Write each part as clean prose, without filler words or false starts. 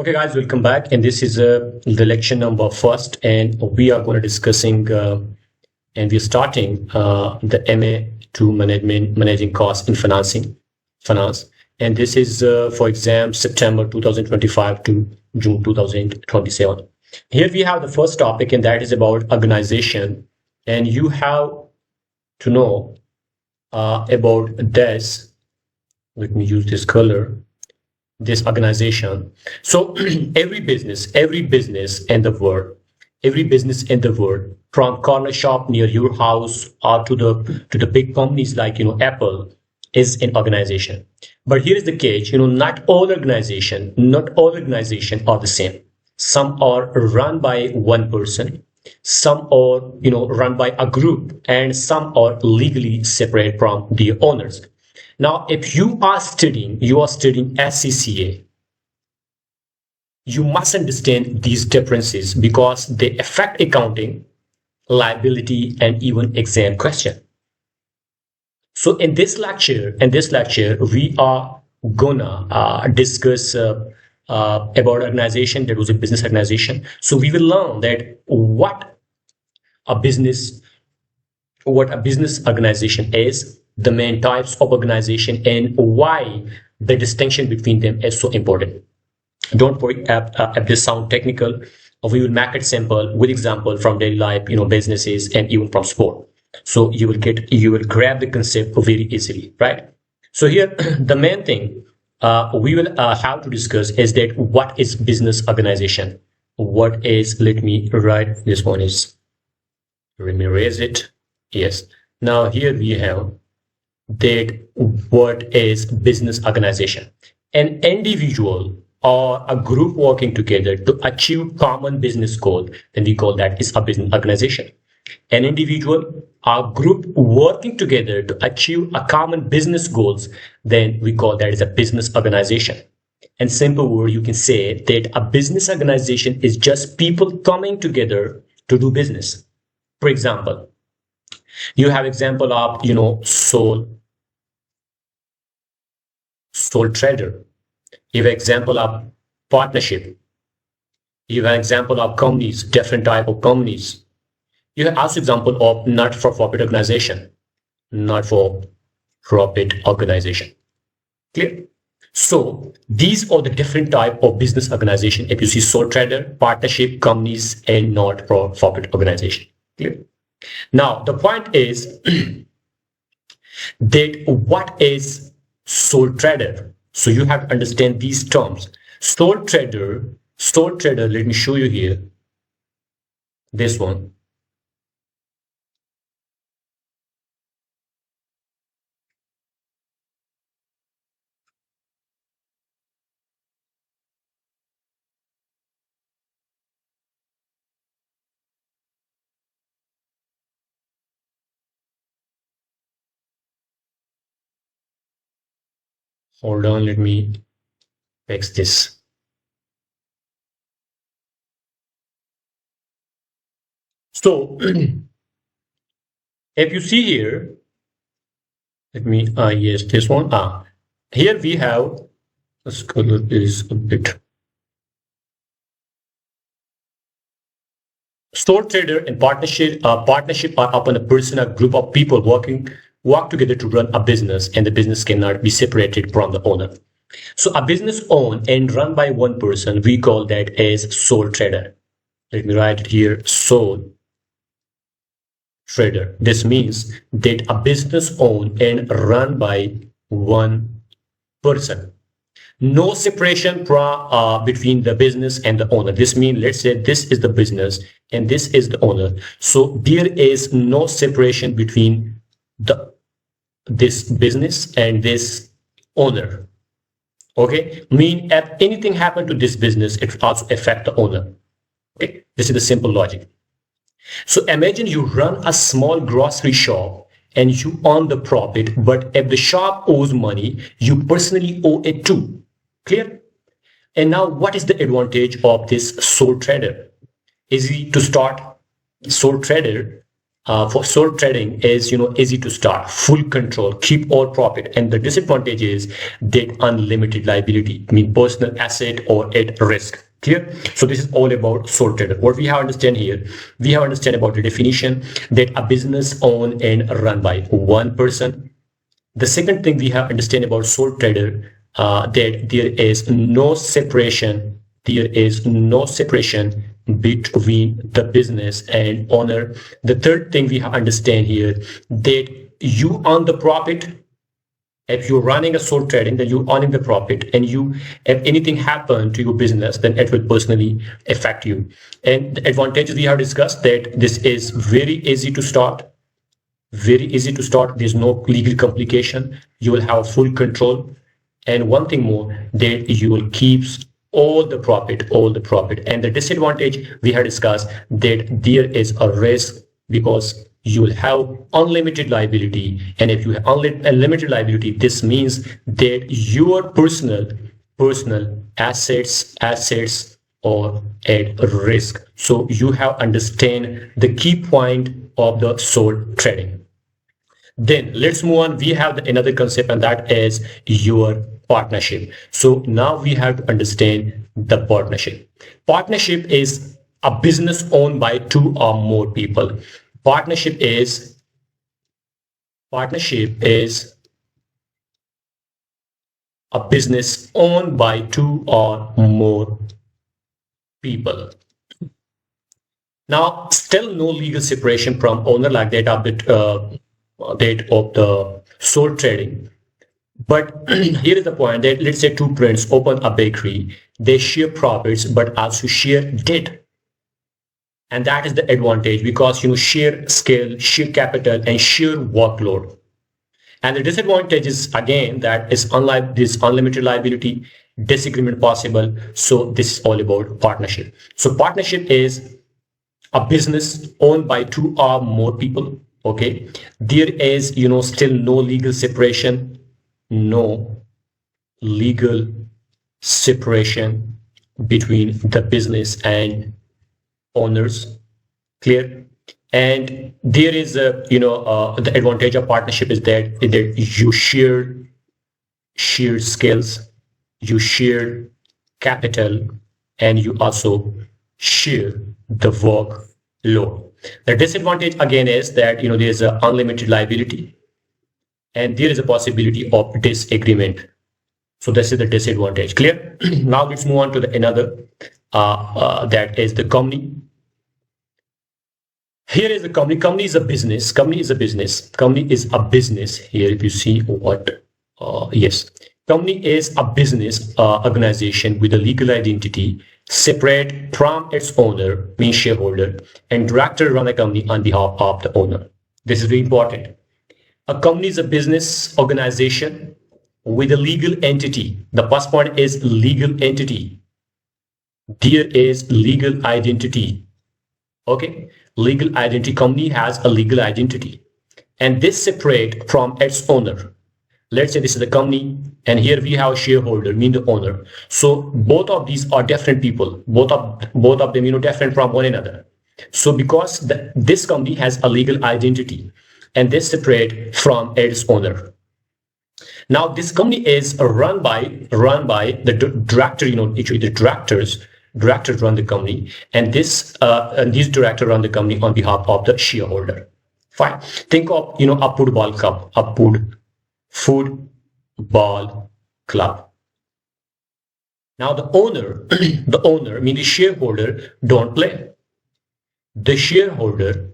Okay, guys, welcome back. And this is the lecture number first, and we are going to discussing and we're starting the MA2 managing costs in finance. And this is for exam September 2025 to June 2027. Here we have the first topic, and that is about organization. And you have to know about this. Let me use this color. This organization. So every business in the world, from corner shop near your house or to the big companies like Apple, is an organization. But here is the catch: not all organization are the same. Some are run by one person, some are run by a group, and some are legally separate from the owners. Now, if you are studying ACCA, you must understand these differences because they affect accounting, liability, and even exam question. So in this lecture, we are gonna discuss about organization that was a business organization. So we will learn that what a business organization is, the main types of organization, and why the distinction between them is so important. Don't worry if this sound technical. We will make it simple with example from daily life, businesses, and even from sport. So you will grab the concept very easily, right? So here the main thing we will have to discuss is that what is business organization? What is? Let me write this one is. Let me raise it. Yes. Now here we have that what is business organization? An individual or a group working together to achieve common business goal, then we call that is a business organization. An individual or group working together to achieve a common business goals, then we call that is a business organization. In simple word, you can say that a business organization is just people coming together to do business. For example, you have example of sole trader. You have example of partnership. You have example of companies, different type of companies. You have also example of not-for-profit organization. Clear? So these are the different type of business organization. If you see sole trader, partnership, companies, and not-for-profit organization. Clear? Now the point is that what is sole trader? So you have to understand these terms. Sole trader, let me show you here. This one. Hold on, let me fix this. So if you see here, let me yes, this one. Here we have, this color is a bit. Sole trader and partnership are upon a person or group of people work together to run a business, and the business cannot be separated from the owner. So a business owned and run by one person, we call that as sole trader. Let me write it here, sole trader. This means that a business owned and run by one person. No separation between the business and the owner. This means, let's say this is the business and this is the owner. So there is no separation between this business and this owner. Okay, mean if anything happened to this business, it will also affect the owner. Okay, this is the simple logic. So imagine you run a small grocery shop and you own the profit, but if the shop owes money, you personally owe it too. Clear? And now what is the advantage of this sole trader? Easy to start. Sole trader for sole trading is easy to start, full control, keep all profit, and the disadvantage is that unlimited liability, mean personal asset or at risk. Clear? So this is all about sole trader. What we have understand here, we have understand about the definition that a business owned and run by one person. The second thing we have understand about sole trader, that there is no separation. There is no separation between the business and owner. The third thing we have understand here, that you earn the profit. If you're running a sole trading, then you're earning the profit, and if anything happen to your business, then it will personally affect you. And the advantages we have discussed, that this is very easy to start. Very easy to start. There's no legal complication. You will have full control. And one thing more, that you will keep all the profit. And the disadvantage we have discussed, that there is a risk, because you will have unlimited liability. And if you have unlimited liability, this means that your personal assets are at risk. So you have understand the key point of the sole trading. Then let's move on. We have another concept, and that is your partnership. So now we have to understand the partnership. Partnership is a business owned by two or more people. Partnership is a business owned by two or more people. Now, still no legal separation from owner like that of the sole trading. But here is the point, that let's say two friends open a bakery. They share profits, but also share debt. And that is the advantage, because share scale, share capital, and share workload. And the disadvantage is, again, that is unlike this unlimited liability, disagreement possible. So this is all about partnership. So partnership is a business owned by two or more people. Okay, there is still no legal separation. No legal separation between the business and owners. Clear? And there is the advantage of partnership is that you share skills, you share capital, and you also share the workload. The disadvantage again is that there is an unlimited liability, and there is a possibility of disagreement. So this is the disadvantage. Clear? Now let's move on to another, that is the company. Here is the company. Company is a business. Company is a business. Here, if you see what, yes, company is a business organization with a legal identity separate from its owner, means shareholder, and director run a company on behalf of the owner. This is very important. A company is a business organization with a legal entity. The first point is legal entity. There is legal identity. Okay, legal identity. Company has a legal identity, and this separate from its owner. Let's say this is the company, and here we have a shareholder, mean the owner. So both of these are different people. Both of them, different from one another. So because this company has a legal identity, and this separate from its owner. Now this company is run by the director. Actually the directors run the company, and these directors run the company on behalf of the shareholder. Fine. Think of a football club, football club. Now the owner, mean the shareholder, don't play. The shareholder,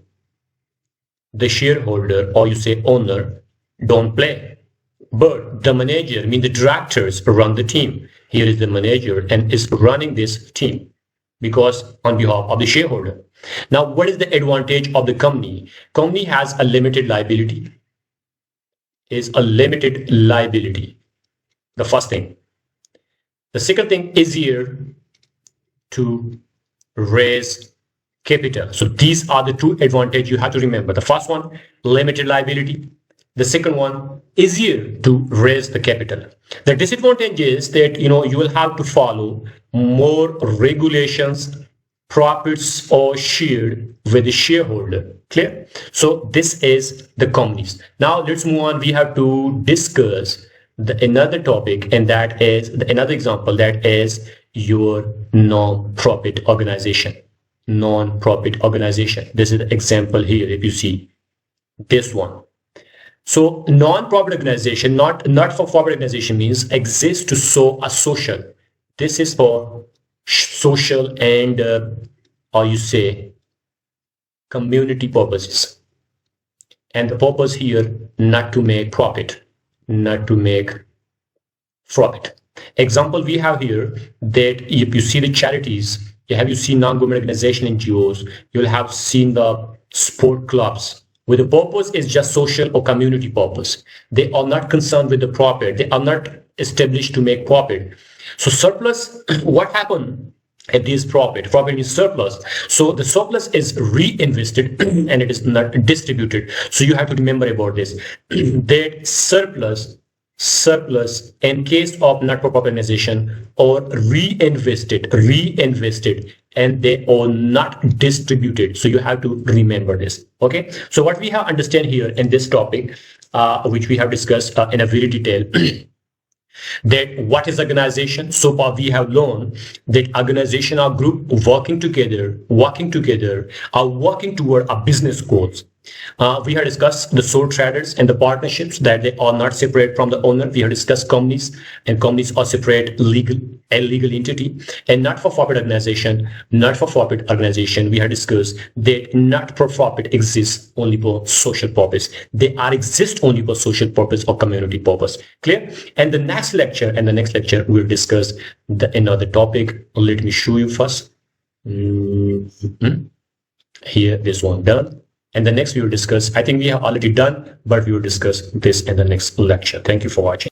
or you say owner, don't play. But the manager, mean the directors, run the team. Here is the manager and is running this team, because on behalf of the shareholder. Now, what is the advantage of the company? Company has a limited liability. Is a limited liability. The first thing. The second thing, easier to raise capital. So these are the two advantages you have to remember. The first one, limited liability. The second one, easier to raise the capital. The disadvantage is that you will have to follow more regulations profits are shared with the shareholder. Clear? So this is the companies. Now let's move on. We have to discuss another topic, and that is another example, that is your non-profit organization. Non-profit organization. This is the example here. If you see this one. So non-profit organization, not for profit organization, means exists to show a social. This is for social and or you say community purposes, and the purpose here not to make profit, not to make profit. Example we have here, that if you see the charities, have you seen non-government organization, NGOs, you'll have seen the sport clubs, where the purpose is just social or community purpose. They are not concerned with the profit. They are not established to make profit. So surplus, what happened at this profit? Profit is surplus. So the surplus is reinvested and it is not distributed. So you have to remember about this. That surplus in case of not-for-profit organization or reinvested, and they are not distributed. So you have to remember this. Okay. So what we have understand here in this topic, which we have discussed in a very detail, that what is organization. So far we have learned that organization or group working together are working toward a business goals. We have discussed the sole traders and the partnerships, that they are not separate from the owner. We have discussed companies, and companies are separate legal entity. And not-for-profit organization, we have discussed that not-for-profit exists only for social purpose. They exist only for social purpose or community purpose. Clear? And the next lecture, we'll discuss another topic. Let me show you first. Here, this one done. And the next we will discuss, I think we have already done, but we will discuss this in the next lecture. Thank you for watching.